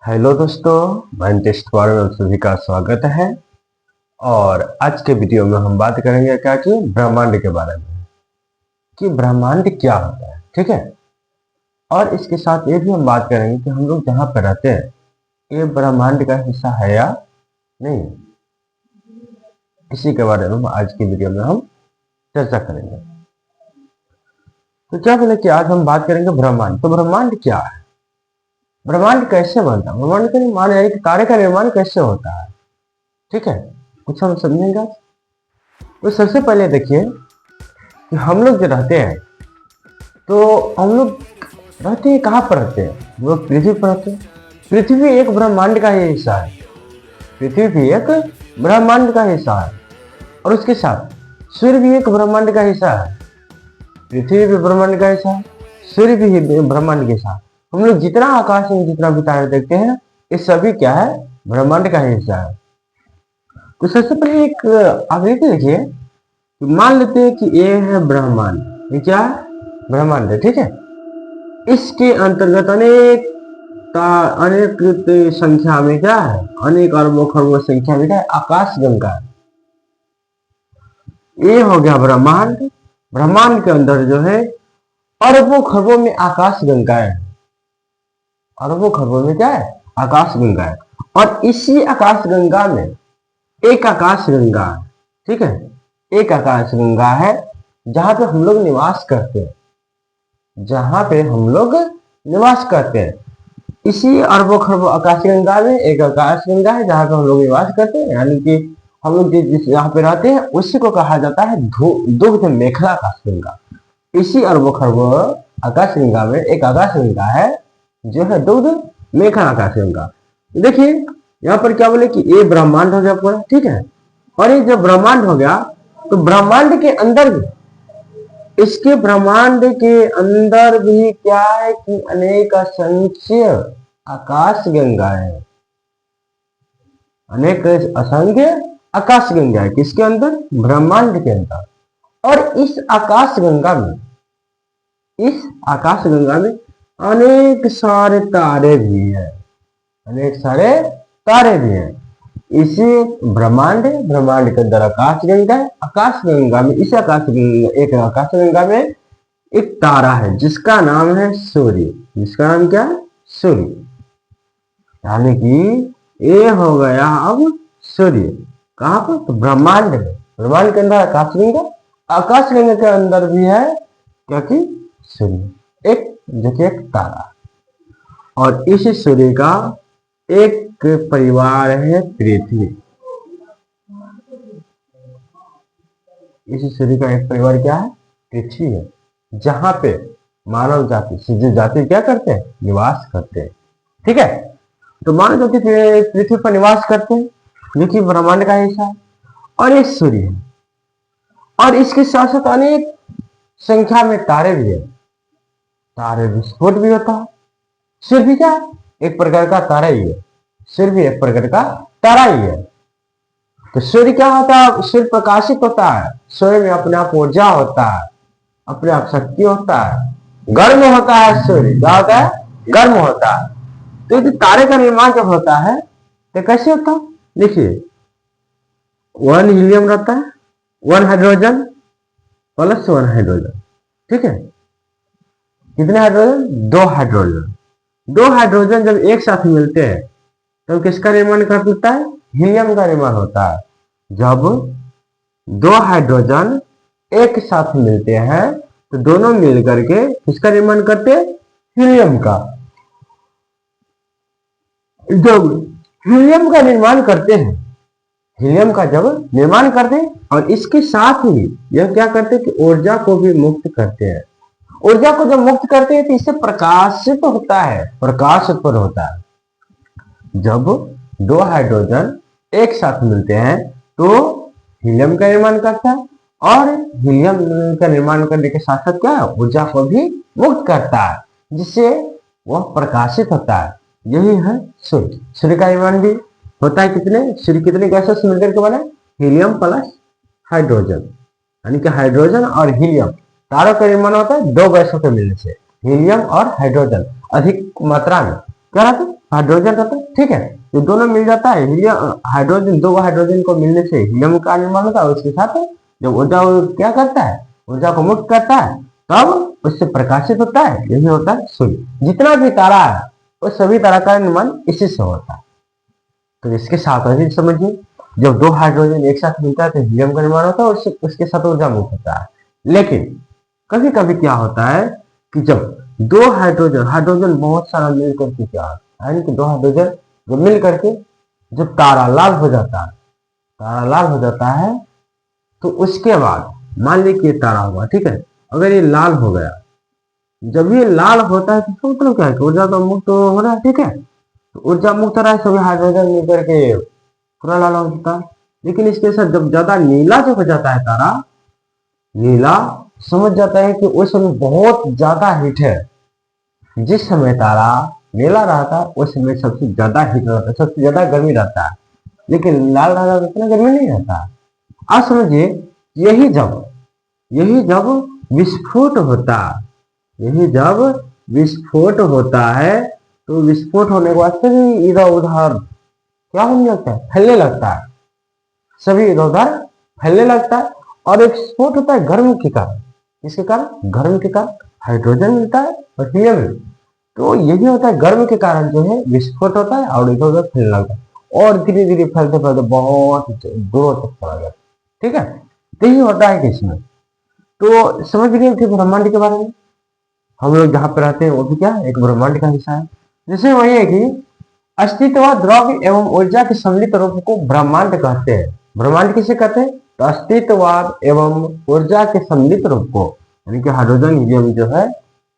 Hello दोस्तों, mind test बारे में सभी का स्वागत है। और आज के वीडियो में हम बात करेंगे क्या कि ब्रह्मांड के बारे में, कि ब्रह्मांड क्या होता है। ठीक है। और इसके साथ ये भी हम बात करेंगे कि हम लोग जहाँ पर रहते हैं ये ब्रह्मांड का हिस्सा है या नहीं। इसी के बारे में आज की वीडियो में हम चर्चा करेंगे। तो क्या बोले कि आज हम बात करेंगे ब्रह्मांड। तो ब्रह्मांड क्या है, ब्रह्मांड कैसे बनता है, ब्रह्मांड का निर्माण यानी कि तारे का निर्माण कैसे होता है। ठीक है, कुछ हम समझेंगे। तो सबसे पहले देखिए कि हम लोग जो रहते हैं, तो हम लोग रहते हैं कहाँ पर रहते हैं, हम लोग पृथ्वी पर रहते हैं। पृथ्वी एक ब्रह्मांड का ही हिस्सा है। पृथ्वी भी एक ब्रह्मांड का हिस्सा है और उसके साथ सूर्य भी एक ब्रह्मांड का हिस्सा है। पृथ्वी भी ब्रह्मांड का हिस्सा है, सूर्य भी ब्रह्मांड के साथ। हम लोग जितना आकाश में जितना भी तारे देखते हैं ये सभी क्या है, ब्रह्मांड का हिस्सा है। तो सबसे पहले एक आप देखिए, मान लेते हैं कि ये है ब्रह्मांड। ये क्या है, ब्रह्मांड है। ठीक है। इसके अंतर्गत अनेक संख्या में क्या है, अनेक अरबों खरबों संख्या में क्या है, आकाश गंगा है। ये हो गया ब्रह्मांड। ब्रह्मांड के अंदर जो है अरबों खरबों में आकाश गंगा है। अरबों खरबों में क्या है, आकाश गंगा है। और इसी आकाश गंगा में एक आकाश गंगा है। ठीक है, एक आकाश गंगा है जहां पे हम लोग निवास करते हैं, जहां पे हम लोग निवास करते हैं। इसी अरबों खरबों आकाश गंगा में एक आकाश गंगा है जहां पे हम लोग निवास करते हैं, यानी कि हम लोग जिस जहाँ पे रहते हैं उसी को कहा जाता है दुग्ध मेखला आकाश गंगा। इसी अरबों खरबों आकाश गंगा में एक आकाश गंगा है जो है दुग्ध मेखला आकाश गंगा। देखिए यहाँ पर क्या बोले कि ये ब्रह्मांड हो गया पूरा। ठीक है। और ये जब ब्रह्मांड हो गया तो ब्रह्मांड के अंदर भी, इसके ब्रह्मांड के अंदर भी क्या है कि अनेक असंख्य आकाश गंगा है। अनेक असंख्य आकाश गंगा है किसके अंदर, ब्रह्मांड के अंदर। और इस आकाश गंगा में अनेक सारे तारे भी हैं, अनेक सारे तारे भी हैं। इसी ब्रह्मांड के अंदर आकाश गंगा है। आकाश गंगा में इस एक आकाश गंगा में एक तारा है जिसका नाम है सूर्य। जिसका नाम क्या है, सूर्य। यानी कि ये हो गया अब सूर्य कहाँ पर, तो ब्रह्मांड में। ब्रह्मांड के अंदर आकाश गंगा के अंदर भी है क्या कि सूर्य, एक जो कि एक तारा। और इस सूर्य का एक परिवार है पृथ्वी। इस सूर्य का एक परिवार क्या है, पृथ्वी है, जहां पे मानव जाति सिद्ध जाति क्या करते हैं, निवास करते हैं। ठीक है। तो मानव जाति पृथ्वी पर निवास करते हैं जो कि ब्रह्मांड का हिस्सा है। और ये सूर्य है और इसके साथ साथ अनेक संख्या में तारे भी है। तारे विस्फोट भी होता है। सूर्य भी क्या एक प्रकार का तारा ही है। सूर्य भी एक प्रकार का तारा ही है। तो सूर्य क्या होता है, सूर्य प्रकाशित होता है, सूर्य में अपने आप ऊर्जा होता है, अपने आप शक्ति होता है, गर्म होता है। सूर्य क्या होता है, गर्म होता है। तो यदि तारे का निर्माण जब होता है तो कैसे होता है, देखिए 1 हीलियम रहता है, 1 हाइड्रोजन प्लस 1 हाइड्रोजन। ठीक है। कितने हाइड्रोजन, 2 हाइड्रोजन। 2 हाइड्रोजन जब एक साथ मिलते हैं तो किसका निर्माण करता है, हीलियम का निर्माण होता है। जब 2 हाइड्रोजन एक साथ मिलते हैं तो दोनों मिल करके किसका निर्माण करते हैं, हीलियम का। जब हीलियम का निर्माण करते हैं, हीलियम का जब निर्माण करते हैं और इसके साथ ही यह क्या करते हैं कि ऊर्जा को भी मुक्त करते हैं। ऊर्जा को जब मुक्त करते हैं तो इससे प्रकाशित होता है, प्रकाश उत्पन्न होता है। जब 2 हाइड्रोजन एक साथ मिलते हैं तो हीलियम का निर्माण करता है और हीलियम का निर्माण करने के साथ साथ क्या है, ऊर्जा को भी मुक्त करता है जिससे वह प्रकाशित होता है। यही है सूर्य। सूर्य का निर्माण भी होता है कितने, सूर्य कितने गैसों से मिलकर के बना, हीलियम प्लस हाइड्रोजन। यानी कि हाइड्रोजन और हीलियम तारों का निर्माण होता है 2 गैसों के मिलने से, हीलियम और हाइड्रोजन अधिक मात्रा में क्या रहता है, हाइड्रोजन रहता है, ठीक है। ये दोनों मिल जाता है, हीलियम हाइड्रोजन, दो हाइड्रोजन को मिलने से हीलियम का निर्माण होता है। उसके साथ जब ऊर्जा क्या करता है, ऊर्जा को मुक्त करता है, तब उससे प्रकाशित होता है, यही होता है सूर्य। जितना भी तारा है वो सभी तारा का निर्माण इसी से होता है। तो इसके साथ ही समझिए, जब दो हाइड्रोजन एक साथ मिलता है तो हीलियम का निर्माण होता है, उसके साथ ऊर्जा मुक्त होता है। लेकिन कभी कभी क्या होता है कि जब दो हाइड्रोजन हाइड्रोजन बहुत सारा मिल करके क्या होता है, यानी कि दो हाइड्रोजन जब मिल करके जब तारा लाल हो जाता है, तारा लाल हो जाता है, तो उसके बाद मान लीजिए कि ये तारा हुआ, ठीक है। अगर ये लाल हो गया, जब ये लाल होता है तो इसका मतलब क्या है, ऊर्जा तो मुक्त हो रहा है, ठीक है। तो ऊर्जा मुक्त हो रहा है, सभी हाइड्रोजन मिल करके पूरा लाल हो जाता है। लेकिन इसके साथ जब ज्यादा नीला जो हो जाता है तारा, नीला, समझ जाता है कि उस समय बहुत ज्यादा हीट है। जिस समय तारा नीला रहता है उस समय सबसे ज्यादा हीट रहता है, सबसे ज्यादा गर्मी रहता है। लेकिन लाल रहता है इतना गर्मी नहीं रहता। आप समझिए, यही जब विस्फोट होता है, यही जब विस्फोट होता है, तो विस्फोट होने के बाद सभी इधर उधर क्या होने लगता है, फैलने लगता है, सभी इधर उधर फैलने लगता है। और एक विस्फोट होता है गर्म के कारण, इसके कारण गर्म के कारण हाइड्रोजन मिलता है और हीलियम मिलता है। तो यही होता है, गर्म के कारण जो है विस्फोट होता है और इधर उधर फैलने लगता है, और धीरे धीरे फैलते फैलते बहुत दूर तक चला जाता है, ठीक है। तो यही होता है किसमें, तो समझ गए थे ब्रह्मांड के बारे में। हम लोग जहाँ पे रहते हैं वो भी क्या एक ब्रह्मांड का हिस्सा है। जैसे वही है कि अस्तित्व, द्रव्य एवं ऊर्जा के सम्मिलित रूप को ब्रह्मांड कहते हैं। ब्रह्मांड किसे कहते हैं, तो अस्तित्ववाद एवं ऊर्जा के सम्मिलित रूप को, यानी कि हाइड्रोजन हीलियम जो है,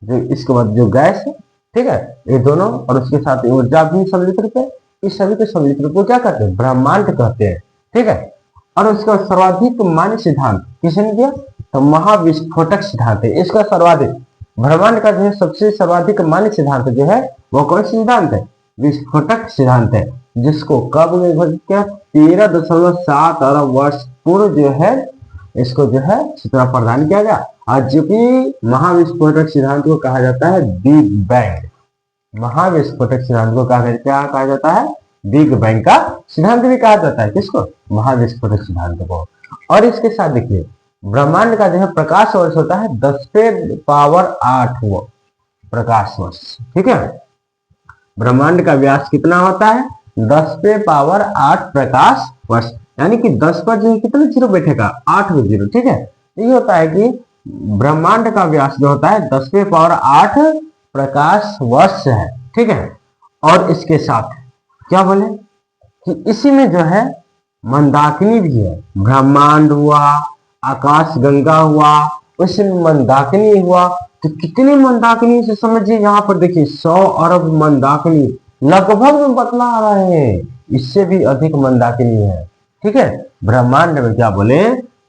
जो इसके बाद जो गैस है, ठीक है, ये दोनों और उसके साथ ऊर्जा भी सम्मिलित रूप है, इस सभी के सम्मिलित रूप को क्या कहते हैं, ब्रह्मांड कहते हैं, ठीक है। और उसका सर्वाधिक मान्य सिद्धांत किसने दिया, तो महाविस्फोटक सिद्धांत है इसका सर्वाधिक। ब्रह्मांड का जो है सबसे सर्वाधिक मान्य सिद्धांत जो है वो कौन सिद्धांत है, विस्फोटक सिद्धांत है, जिसको कब में क्या 13.7 अरब वर्ष पूर्व जो है इसको जो है सूचना प्रदान किया गया। आज जो कि महाविस्फोटक सिद्धांत को कहा जाता है बिग बैंग। महाविस्फोटक सिद्धांत को क्या कहा जाता है, बिग बैंग का सिद्धांत भी कहा जाता है। किसको, महाविस्फोटक सिद्धांत को। और इसके साथ देखिए, ब्रह्मांड का जो है प्रकाश वर्ष होता है 10⁸ प्रकाश वर्ष, ठीक है। ब्रह्मांड का व्यास कितना होता है, 10⁸ प्रकाश वर्ष, यानी कि 10 पर जो है कितने जीरो बैठेगा, 8 जीरो, ठीक है। ये होता है कि ब्रह्मांड का व्यास जो होता है 10⁸ प्रकाश वर्ष है, ठीक है। और इसके साथ क्या बोले कि इसी में जो है मंदाकिनी भी है। ब्रह्मांड हुआ, आकाश गंगा हुआ, उसमें मंदाकिनी हुआ। तो कितनी मंदाकिनी से समझिए, यहाँ पर देखिए 100 अरब मंदाकिनी लगभग में बतला रहे हैं, इससे भी अधिक मंदाकिनी है, ठीक है। ब्रह्मांड में क्या बोले,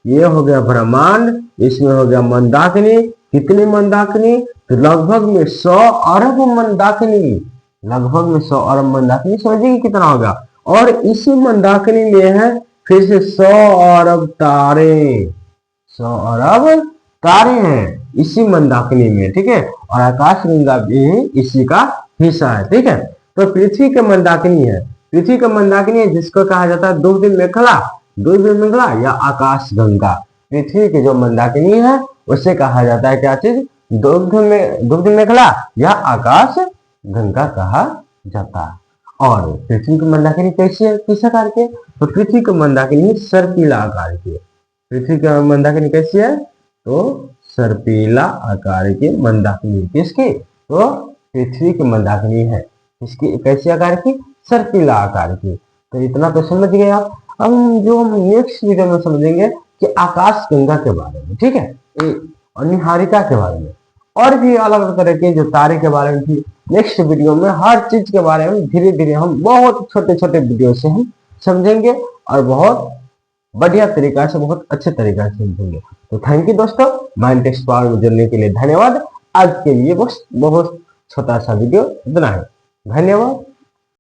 ये हो गया ब्रह्मांड, इसमें हो गया मंदाकिनी। कितनी मंदाकिनी, तो लगभग में 100 अरब मंदाकिनी, लगभग में 100 अरब मंदाकिनी, समझिए कितना होगा। और इसी मंदाकिनी में है फिर से 100 अरब तारे, 100 अरब तारे हैं इसी मंदाकिनी में, ठीक है। और आकाश गंगा भी इसी का हिस्सा है, ठीक है। तो पृथ्वी के मंदाकिनी है, पृथ्वी का मंदाकिनी है जिसको कहा जाता है दुग्ध मेखला या आकाश गंगा। पृथ्वी की जो मंदाकिनी है उसे कहा जाता है क्या चीज, दुग्ध मेखला या आकाश गंगा कहा जाता है। और पृथ्वी की मंदाकिनी कैसी है, किस आकार के, तो पृथ्वी की मंदाकिनी सर्पिला आकार की है। पृथ्वी की मंदाकिनी कैसी है, तो सर्पिला आकार की मंदाकिनी। किसकी, तो पृथ्वी की मंदाकिनी है, इसकी कैसी आकार की, सर्पिला आकार की। तो इतना तो समझ गए आप। अब हम नेक्स्ट वीडियो में समझेंगे कि आकाश गंगा के बारे में, ठीक है, और निहारिका के बारे में, और भी अलग अलग तरह के जो तारे के बारे में भी नेक्स्ट वीडियो में, हर चीज के बारे में धीरे धीरे हम बहुत छोटे छोटे वीडियो से हम समझेंगे और बहुत बढ़िया तरीका से, बहुत अच्छे तरीका से समझेंगे। तो थैंक यू दोस्तों, माइंड टेक्स्ट पावर में जुड़ने के लिए धन्यवाद। आज के लिए बस बहुत छोटा सा वीडियो इतना है, धन्यवाद।